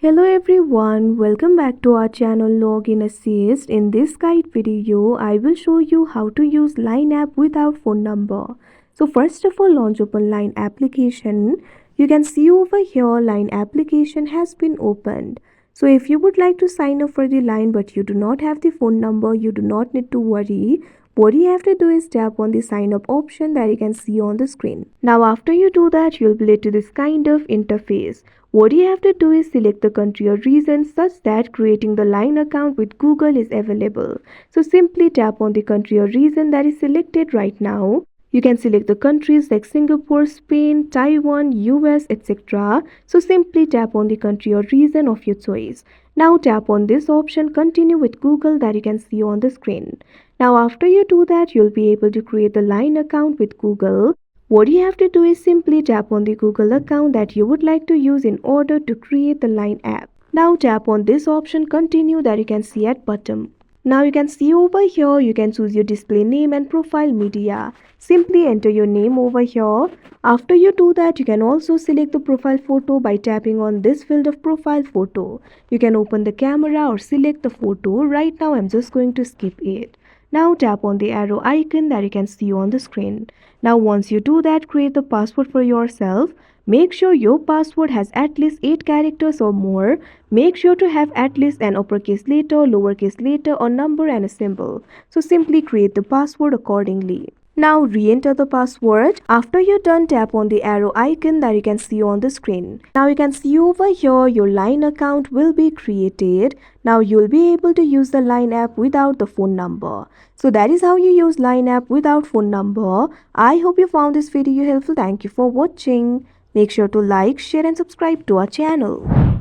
Hello everyone, welcome back to our channel Login Assist. In this guide video, I will show you how to use Line app without phone number. So first of all, launch open Line application. You can see over here Line application has been opened. So if you would like to sign up for the Line but you do not have the phone number, you do not need to worry. What you have to do is tap on the sign up option that you can see on the screen. Now after you do that, you'll be led to this kind of interface. What you have to do is select the country or region such that creating the Line account with Google is available. So simply tap on the country or region that is selected right now. You can select the countries like Singapore, Spain, Taiwan, US, etc. So simply tap on the country or region of your choice. Now tap on this option continue with Google that you can see on the screen. Now after you do that, you'll be able to create the Line account with Google. What you have to do is simply tap on the Google account that you would like to use in order to create the Line app. Now tap on this option continue that you can see at bottom. Now you can see over here, you can choose your display name and profile media. Simply enter your name over here. After you do that, you can also select the profile photo by tapping on this field of profile photo. You can open the camera or select the photo. Right now I'm just going to skip it. Now tap on the arrow icon that you can see on the screen. Now once you do that, create the password for yourself. Make sure your password has at least 8 characters or more. Make sure to have at least an uppercase letter, lowercase letter or number and a symbol. So simply create the password accordingly. Now re-enter the password. After you're done, tap on the arrow icon that you can see on the screen. Now you can see over here your Line account will be created. Now you'll be able to use the Line app without the phone number. So that is how you use Line app without phone number. I hope you found this video helpful. Thank you for watching. Make sure to like, share and subscribe to our channel.